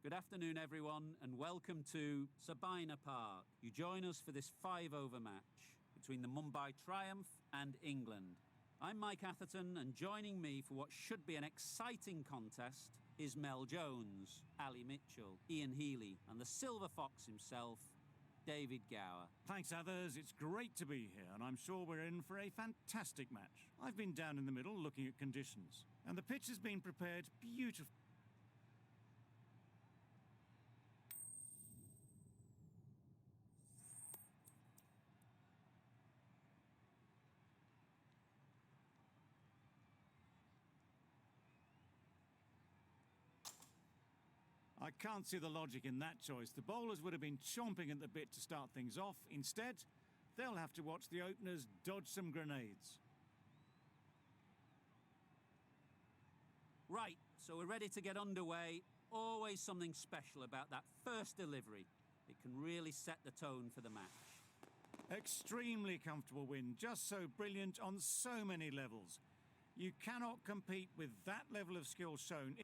Good afternoon, everyone, and welcome to Sabina Park. You join us for this 5-over match between the Mumbai Triumph and England. I'm Mike Atherton, and joining me for what should be an exciting contest is Mel Jones, Ali Mitchell, Ian Healy, and the Silver Fox himself, David Gower. Thanks, others. It's great to be here, and I'm sure we're in for a fantastic match. I've been down in the middle looking at conditions, and the pitch has been prepared beautifully. I can't see the logic in that choice. The bowlers would have been chomping at the bit to start things off. Instead, they'll have to watch the openers dodge some grenades. Right, so we're ready to get underway. Always something special about that first delivery. It can really set the tone for the match. Extremely comfortable win, just so brilliant on so many levels. You cannot compete with that level of skill shown.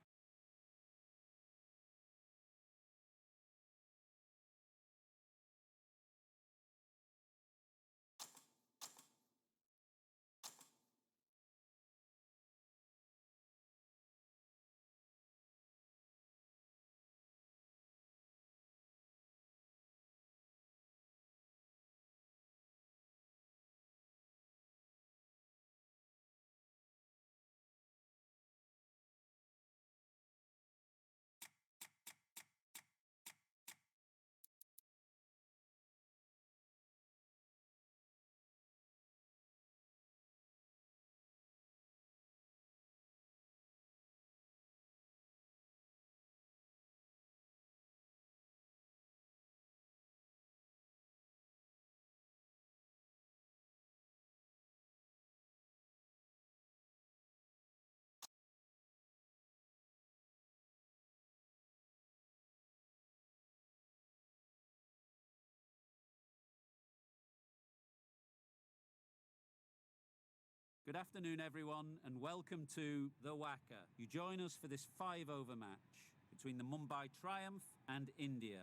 Good afternoon, everyone, and welcome to The Wacker. You join us for this 5-over match between the Mumbai Triumph and India.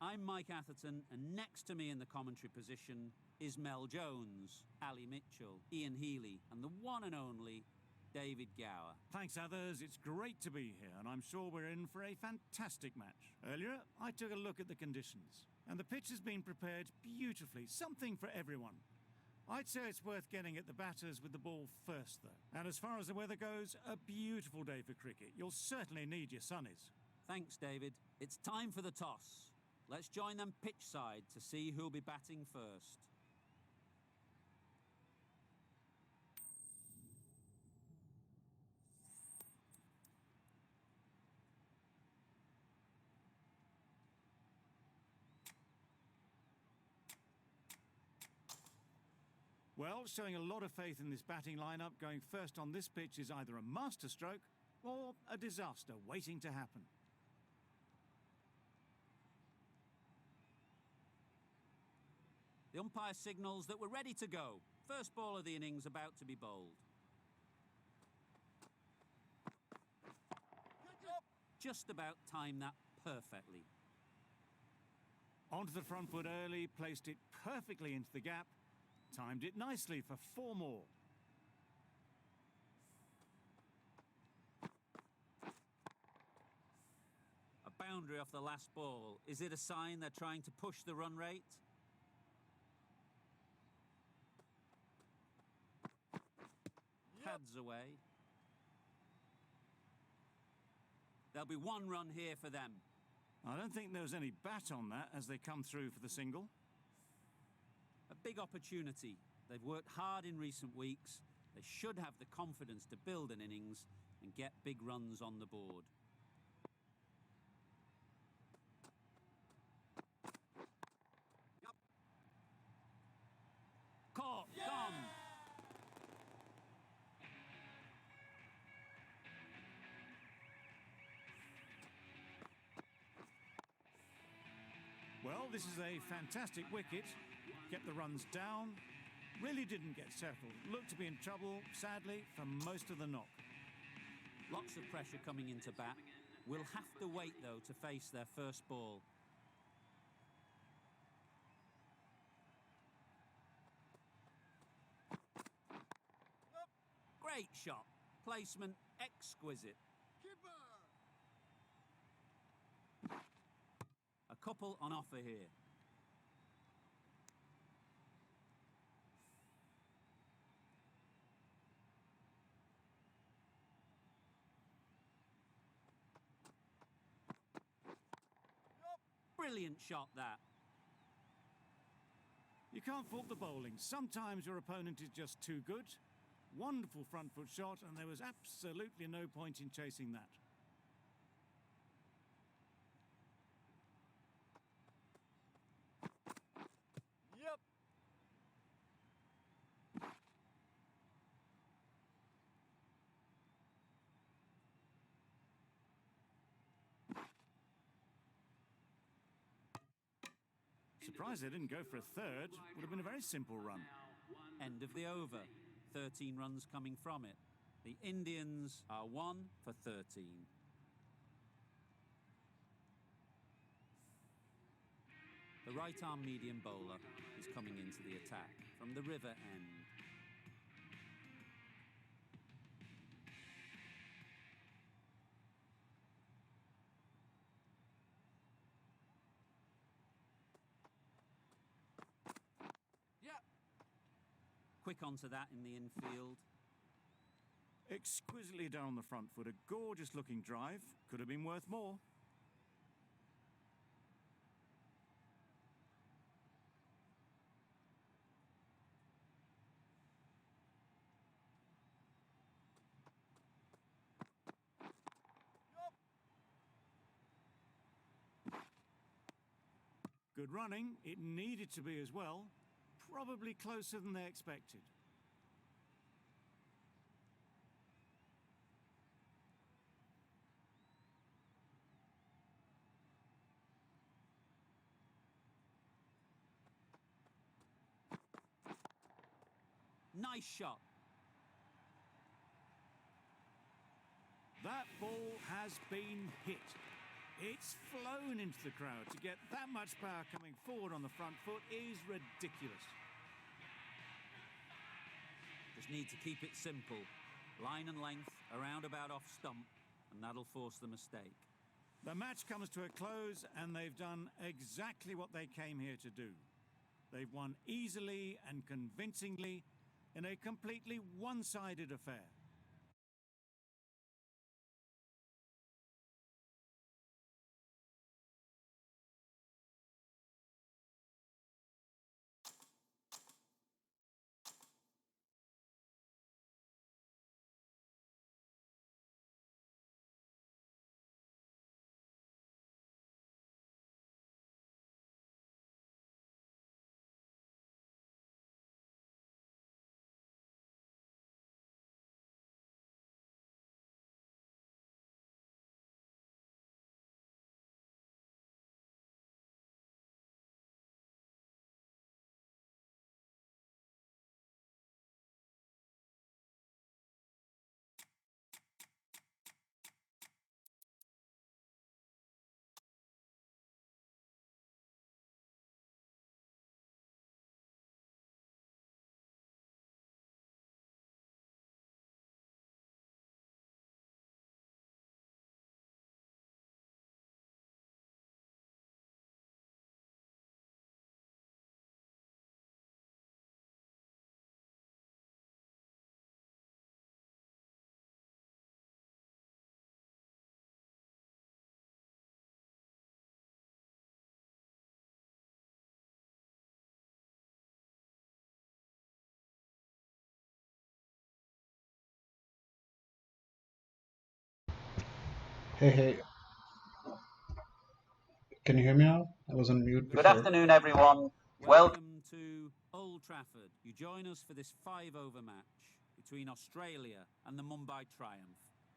I'm Mike Atherton, and next to me in the commentary position is Mel Jones, Ali Mitchell, Ian Healy, and the one and only David Gower. Thanks, others. It's great to be here, and I'm sure we're in for a fantastic match. Earlier, I took a look at the conditions, and the pitch has been prepared beautifully, something for everyone. I'd say it's worth getting at the batters with the ball first, though. And as far as the weather goes, a beautiful day for cricket. You'll certainly need your sunnies. Thanks, David. It's time for the toss. Let's join them pitch side to see who'll be batting first. Well, showing a lot of faith in this batting lineup, going first on this pitch is either a masterstroke or a disaster waiting to happen. The umpire signals that we're ready to go. First ball of the innings about to be bowled. Just about timed that perfectly. Onto the front foot early, placed it perfectly into the gap. Timed it nicely for 4 more. A boundary off the last ball. Is it a sign they're trying to push the run rate? Pads away. There'll be 1 run here for them. I don't think there was any bat on that as they come through for the single. A big opportunity. They've worked hard in recent weeks. They should have the confidence to build an innings and get big runs on the board. Caught! Yeah! Gone! Well, this is a fantastic wicket. Kept the runs down. Really didn't get settled. Looked to be in trouble, sadly, for most of the knock. Lots of pressure coming into bat. will have to wait, though, to face their first ball. Great shot. Placement exquisite. A couple on offer here. Brilliant shot, that. You can't fault the bowling. Sometimes your opponent is just too good. Wonderful front foot shot, and there was absolutely no point in chasing that. Yep. Surprised they didn't go for a third. Would have been a very simple run. End of the over. 13 runs coming from it. The Indians are 1 for 13. The right-arm medium bowler is coming into the attack from the river end. Quick onto that in the infield. Exquisitely down the front foot. A gorgeous looking drive. Could have been worth more. Good running. It needed to be as well. Probably closer than they expected. Nice shot. That ball has been hit. It's flown into the crowd. To get that much power coming forward on the front foot is ridiculous. Just need to keep it simple. Line and length, a roundabout off stump, and that'll force the mistake. The match comes to a close, and they've done exactly what they came here to do. They've won easily and convincingly in a completely one-sided affair. Hey, hey, can you hear me now? I was on mute Good before. afternoon, everyone. Welcome to Old Trafford. You join us for this 5-over match between Australia and the Mumbai Triumph.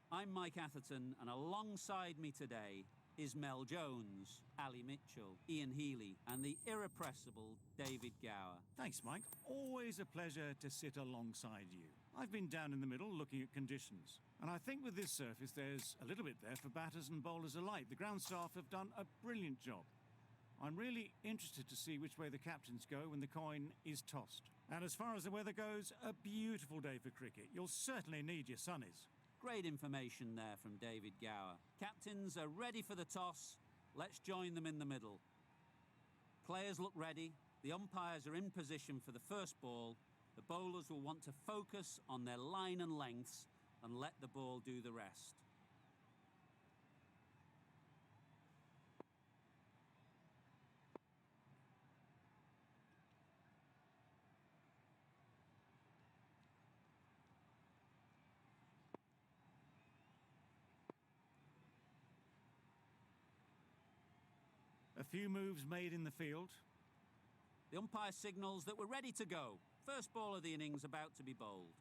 I'm Mike Atherton, and alongside me today is Mel Jones, Ali Mitchell, Ian Healy, and the irrepressible David Gower. Thanks, Mike. Always a pleasure to sit alongside you. I've been down in the middle looking at conditions, and I think with this surface there's a little bit there for batters and bowlers alike. The ground staff have done a brilliant job. I'm really interested to see which way the captains go when the coin is tossed. And as far as the weather goes, a beautiful day for cricket. You'll certainly need your sunnies. Great information there from David Gower. Captains are ready for the toss. Let's join them in the middle. Players look ready. The umpires are in position for the first ball. The bowlers will want to focus on their line and lengths and let the ball do the rest. A few moves made in the field. The umpire signals that we're ready to go. First ball of the innings about to be bowled.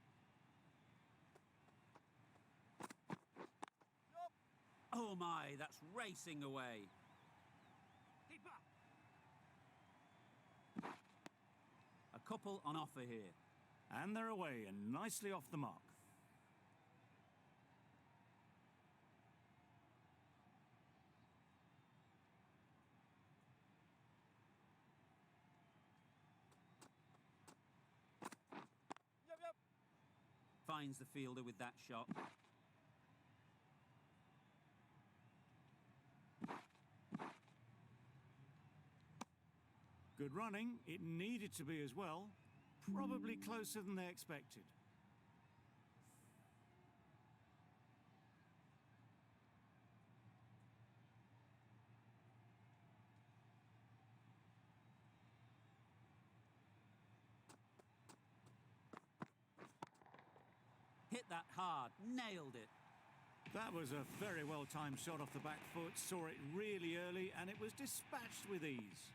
Oh my, that's racing away. A couple on offer here. And they're away and nicely off the mark. Finds the fielder with that shot. Good running. It needed to be as well. Probably closer than they expected. Hit that hard, nailed it. That was a very well-timed shot off the back foot. Saw it really early and it was dispatched with ease.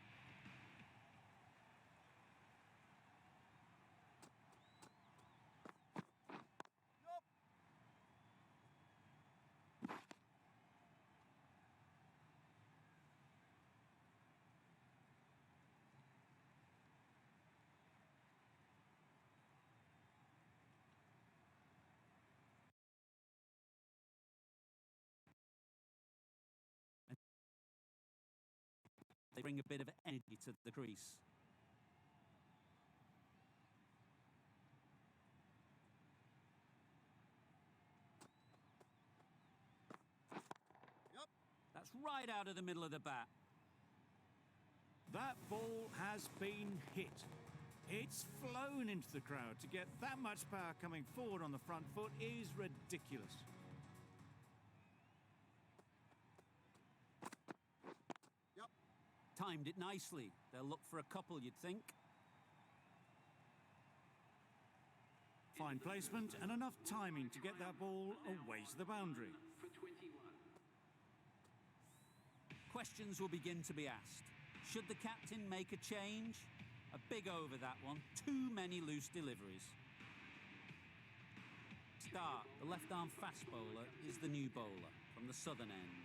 They bring a bit of energy to the crease. That's right out of the middle of the bat. That ball has been hit. It's flown into the crowd. To get that much power coming forward on the front foot is ridiculous. Timed it nicely. They'll look for a couple, you'd think. Fine placement and enough timing to get that ball away to the boundary. Questions will begin to be asked. Should the captain make a change? A big over that one. Too many loose deliveries. Start, the left-arm fast bowler, is the new bowler from the southern end.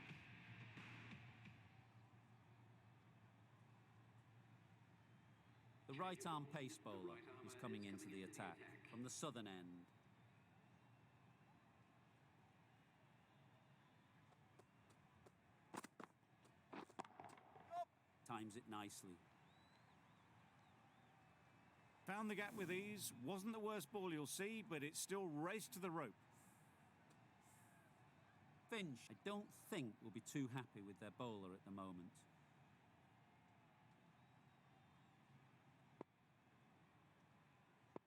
The right-arm pace bowler is coming into the attack from the southern end. Times it nicely. Found the gap with ease. Wasn't the worst ball you'll see, but it still raced to the rope. Finch, I don't think, will be too happy with their bowler at the moment.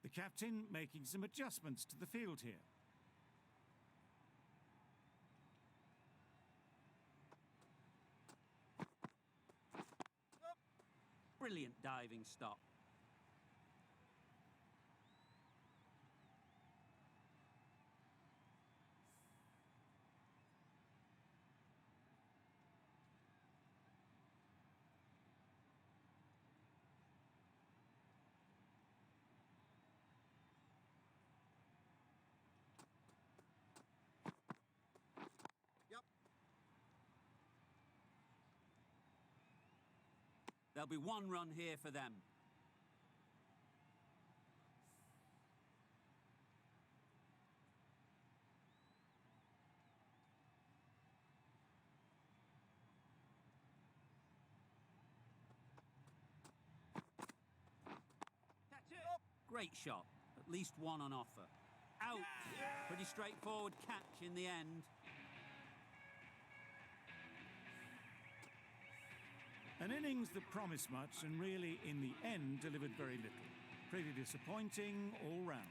The captain making some adjustments to the field here. Brilliant diving stop. There'll be one run here for them. Great shot. At least one on offer. Out. Pretty straightforward catch in the end. An innings that promised much and really, in the end, delivered very little. Pretty disappointing all round.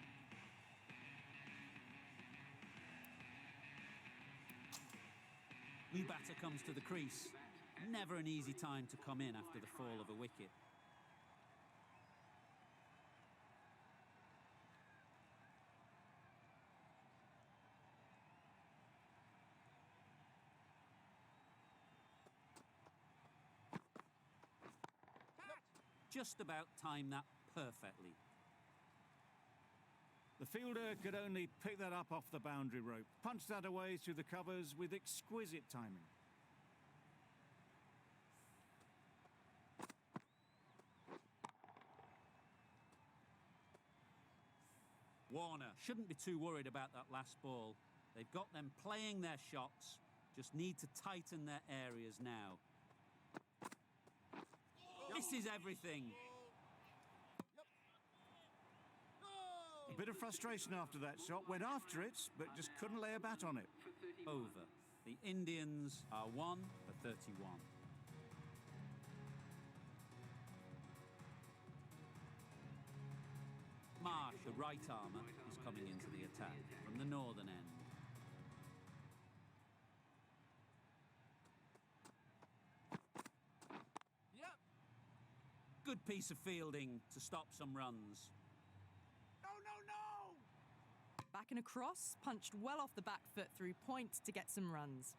New batter comes to the crease. Never an easy time to come in after the fall of a wicket. Just about timed that perfectly. The fielder could only pick that up off the boundary rope, punch that away through the covers with exquisite timing. Warner shouldn't be too worried about that last ball. They've got them playing their shots, just need to tighten their areas now. Misses everything. A bit of frustration after that shot, went after it, but just couldn't lay a bat on it. Over. The Indians are 1 for 31. Marsh, the right armour, is coming into the attack from the northern end. Good piece of fielding to stop some runs. No! Back and across, punched well off the back foot through point to get some runs.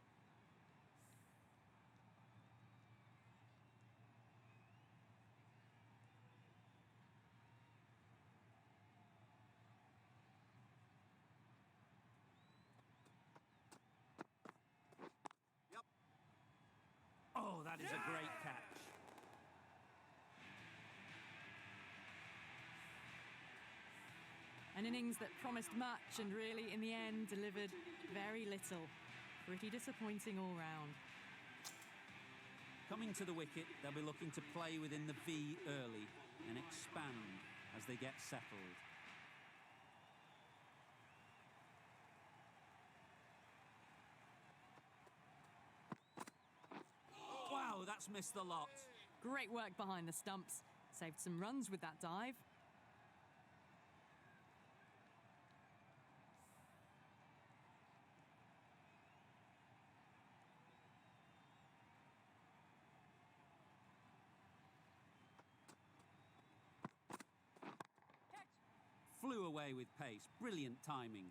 Oh, that is a great catch. An innings that promised much and really, in the end, delivered very little. Pretty disappointing all round. Coming to the wicket, they'll be looking to play within the V early and expand as they get settled. Wow, that's missed the lot. Great work behind the stumps. Saved some runs with that dive. Flew away with pace. Brilliant timing.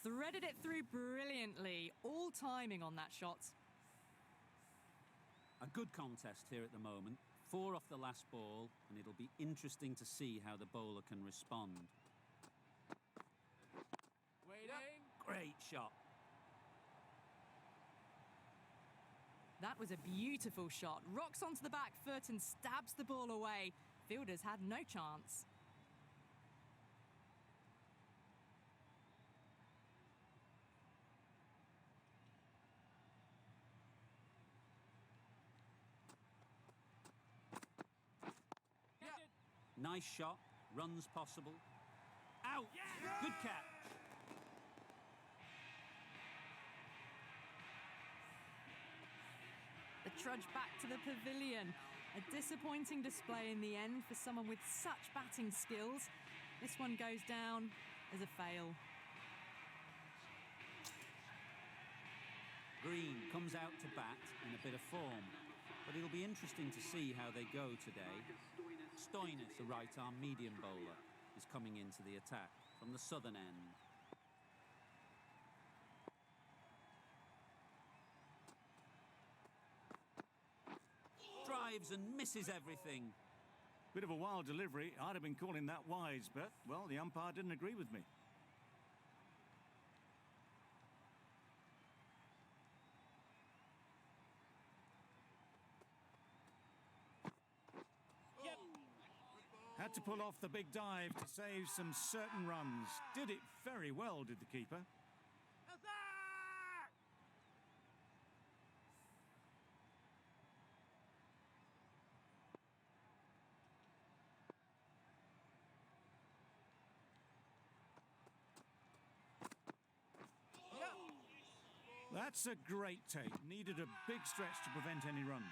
Threaded it through brilliantly. All timing on that shot. A good contest here at the moment. 4 off the last ball, and it'll be interesting to see how the bowler can respond. Great shot. That was a beautiful shot. Rocks onto the back foot and stabs the ball away. Fielders had no chance. Nice shot. Runs possible. Out. Good catch. The trudge back to the pavilion. A disappointing display in the end for someone with such batting skills. This one goes down as a fail. Green comes out to bat in a bit of form, but it'll be interesting to see how they go today. Stoinis, the right-arm medium bowler, is coming into the attack from the southern end. Drives and misses everything. Bit of a wild delivery. I'd have been calling that wise, but, well, the umpire didn't agree with me. Had to pull off the big dive to save some certain runs. Did it very well, did the keeper. That's a great take. Needed a big stretch to prevent any runs.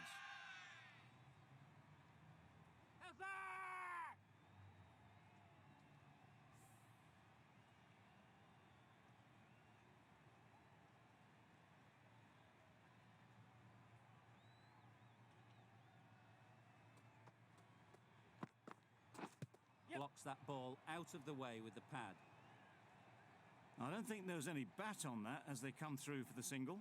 Blocks that ball out of the way with the pad. I don't think there was any bat on that as they come through for the single.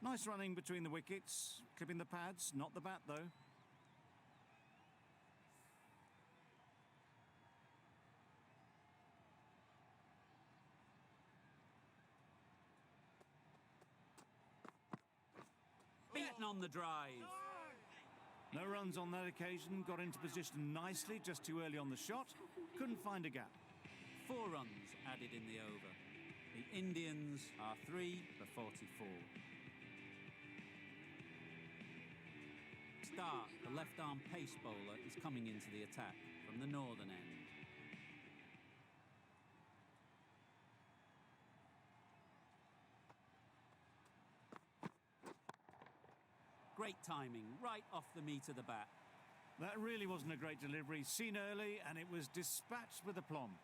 Nice running between the wickets, clipping the pads, not the bat though. Beaten on the drive. No runs on that occasion, got into position nicely, just too early on the shot, couldn't find a gap. 4 runs added in the over. The Indians are 3 for 44. Stark, the left-arm pace bowler, is coming into the attack from the northern end. Great timing, right off the meat of the bat. That really wasn't a great delivery, seen early, and it was dispatched with aplomb.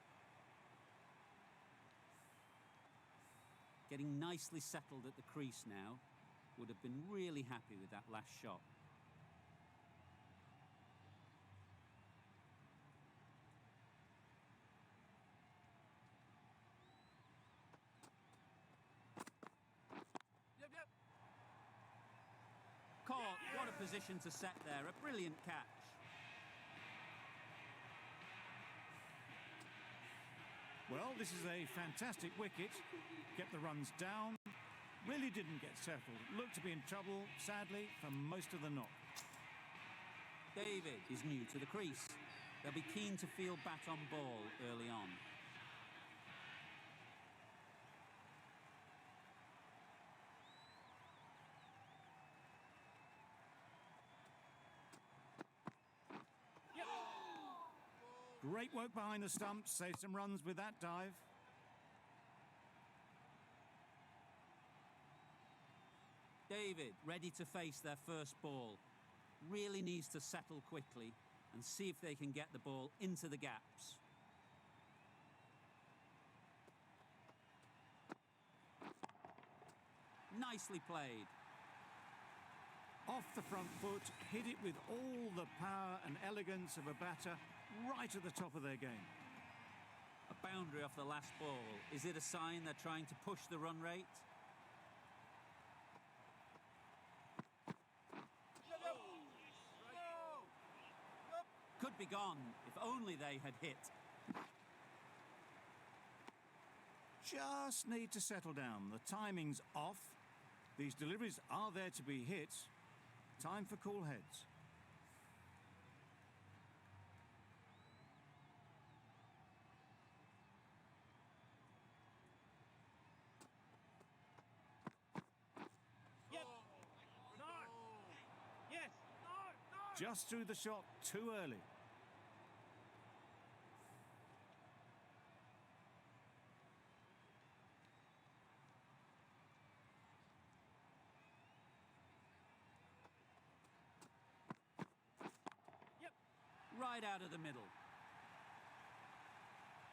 Getting nicely settled at the crease now. Would have been really happy with that last shot. Caught, what a position to set there, a brilliant catch. Well, this is a fantastic wicket, kept the runs down, really didn't get settled, looked to be in trouble, sadly, for most of the knock. David is new to the crease. They'll be keen to field bat on ball early on. Great work behind the stumps, saved some runs with that dive. David ready to face their first ball. Really needs to settle quickly and see if they can get the ball into the gaps. Nicely played. Off the front foot, hit it with all the power and elegance of a batter, right at the top of their game. A boundary off the last ball. Is it a sign they're trying to push the run rate? Could be gone if only they had hit. Just need to settle down. The timing's off. These deliveries are there to be hit. Time for cool heads. Just threw the shot too early. Right out of the middle.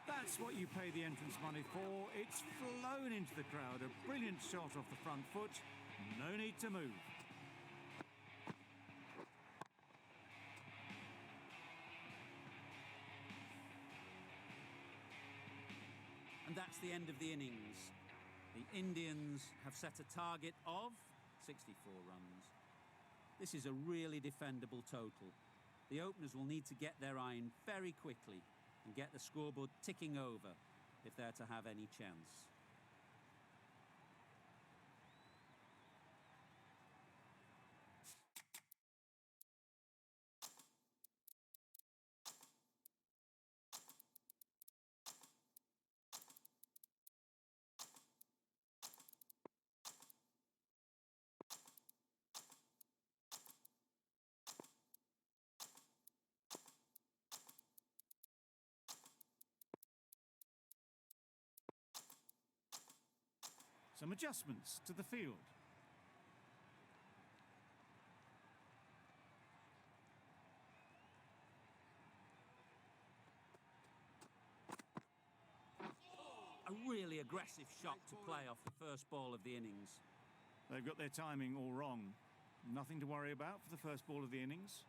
That's what you pay the entrance money for. It's flown into the crowd. A brilliant shot off the front foot. No need to move. And that's the end of the innings. The Indians have set a target of 64 runs. This is a really defendable total. The openers will need to get their iron very quickly and get the scoreboard ticking over if they're to have any chance. some adjustments to the field. A really aggressive shot to play off the first ball of the innings. They've got their timing all wrong. Nothing to worry about for the first ball of the innings.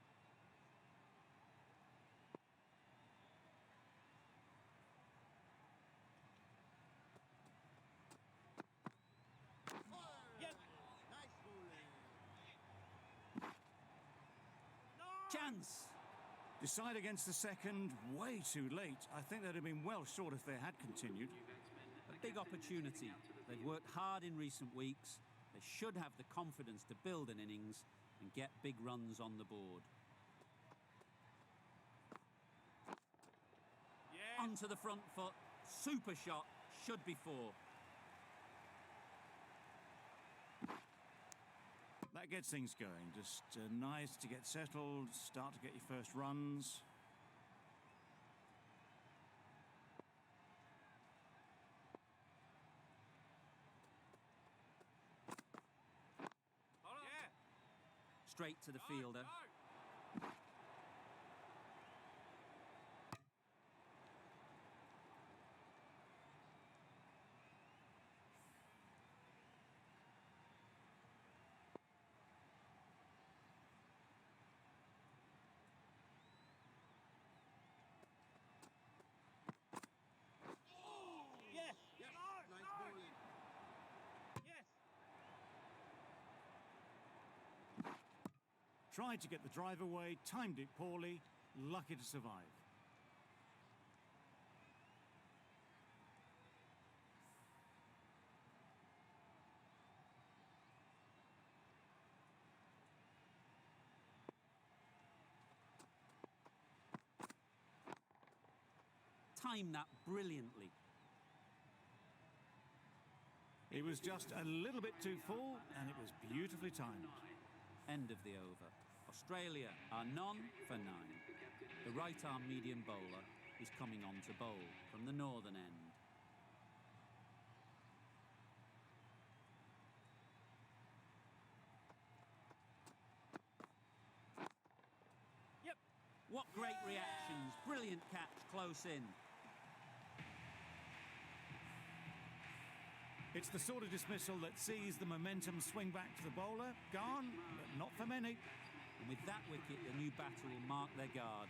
Chance! Decide against the second, way too late. I think they'd have been well short if they had continued. A big opportunity. They've worked hard in recent weeks. They should have the confidence to build an innings and get big runs on the board. Yeah. Onto the front foot. Super shot. Should be four. That gets things going. Just nice to get settled, start to get your first runs. Straight to the fielder. Tried to get the drive away, timed it poorly, lucky to survive. Timed that brilliantly. It was just a little bit too full, and it was beautifully timed. End of the over. Australia are none for nine. The right-arm medium bowler is coming on to bowl from the northern end. Yep. What great reactions. Brilliant catch close in. It's the sort of dismissal that sees the momentum swing back to the bowler. Gone, but not for many. And with that wicket, the new batter will mark their guard.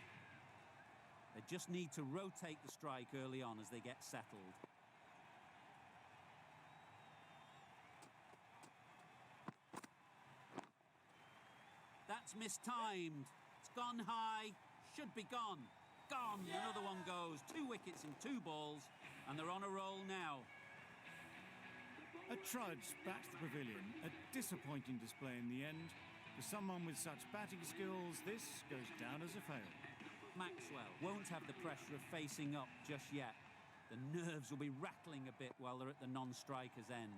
They just need to rotate the strike early on as they get settled. That's mistimed. It's gone high. Should be gone. Gone. Another one goes. 2 wickets in 2 balls, and they're on a roll now. A trudge back to the pavilion. A disappointing display in the end. For someone with such batting skills, this goes down as a fail. Maxwell won't have the pressure of facing up just yet. The nerves will be rattling a bit while they're at the non-striker's end.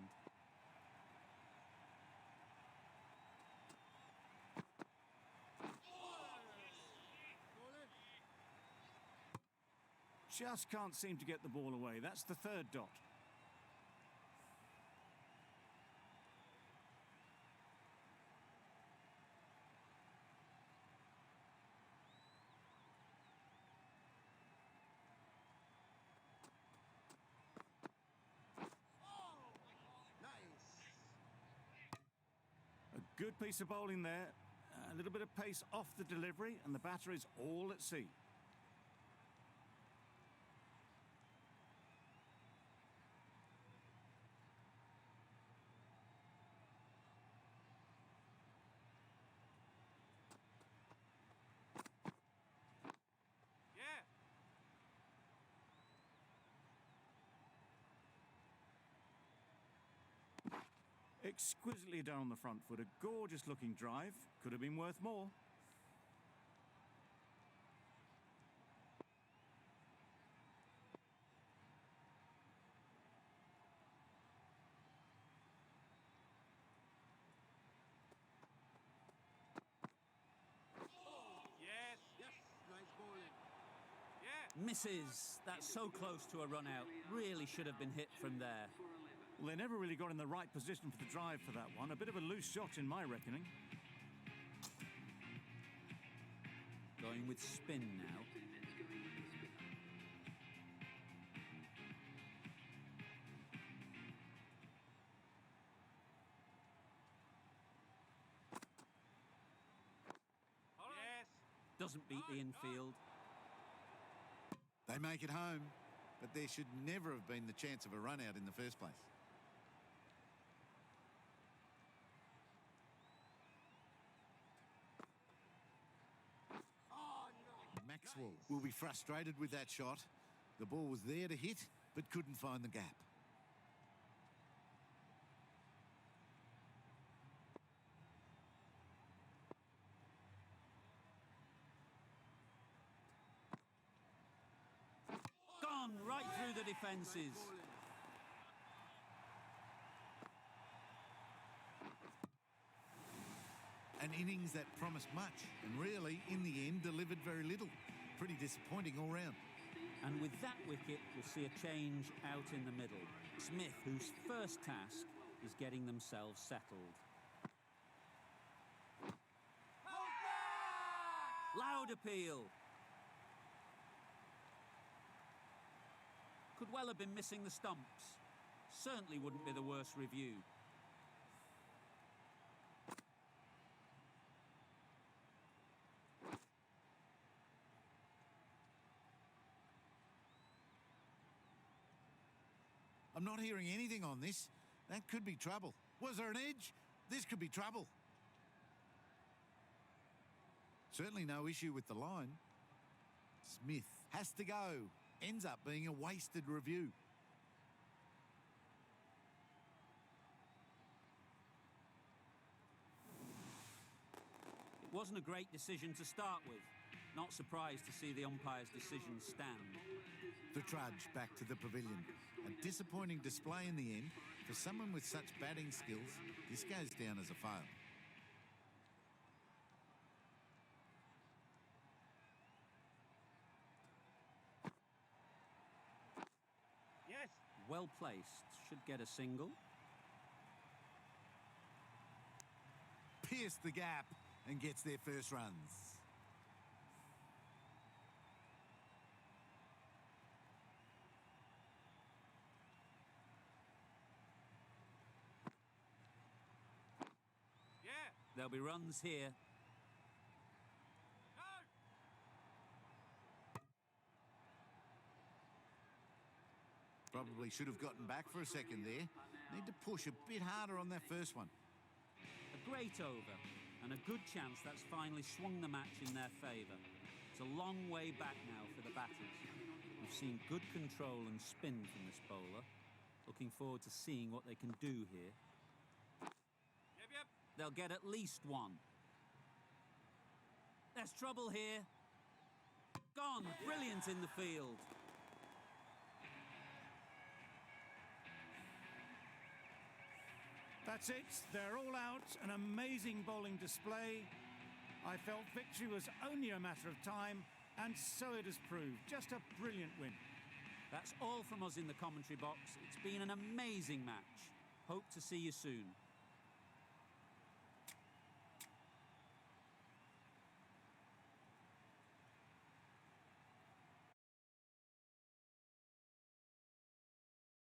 Just can't seem to get the ball away. That's the third dot. A good piece of bowling there. A little bit of pace off the delivery, and the batter is all at sea. Exquisitely done on the front foot. A gorgeous looking drive. Could have been worth more. Misses. That's so close to a run out. Really should have been hit from there. Well, they never really got in the right position for the drive for that one. A bit of a loose shot in my reckoning. Going with spin now. Doesn't beat the infield. They make it home, but there should never have been the chance of a run out in the first place. Maxwell will be frustrated with that shot. The ball was there to hit, but couldn't find the gap. Gone right through the defences. An innings that promised much and really, in the end, delivered very little. Pretty disappointing all round. And with that wicket, we'll see a change out in the middle. Smith, whose first task is getting themselves settled. Loud appeal. Could well have been missing the stumps. Certainly wouldn't be the worst review. I'm not hearing anything on this. That could be trouble. Was there an edge? This could be trouble. Certainly no issue with the line. Smith has to go. Ends up being a wasted review. It wasn't a great decision to start with. Not surprised to see the umpire's decision stand. The trudge back to the pavilion. A disappointing display in the end. For someone with such batting skills, this goes down as a fail. Yes. Well placed. Should get a single. Pierced the gap and gets their first runs. There'll be runs here. Probably should have gotten back for a second there. Need to push a bit harder on that first one. A great over and a good chance that's finally swung the match in their favour. It's a long way back now for the batters. We've seen good control and spin from this bowler. Looking forward to seeing what they can do here. They'll get at least one. There's trouble here. Gone. Brilliant in the field. That's it. They're all out. An amazing bowling display. I felt victory was only a matter of time, and so it has proved. Just a brilliant win. That's all from us in the commentary box. It's been an amazing match. Hope to see you soon.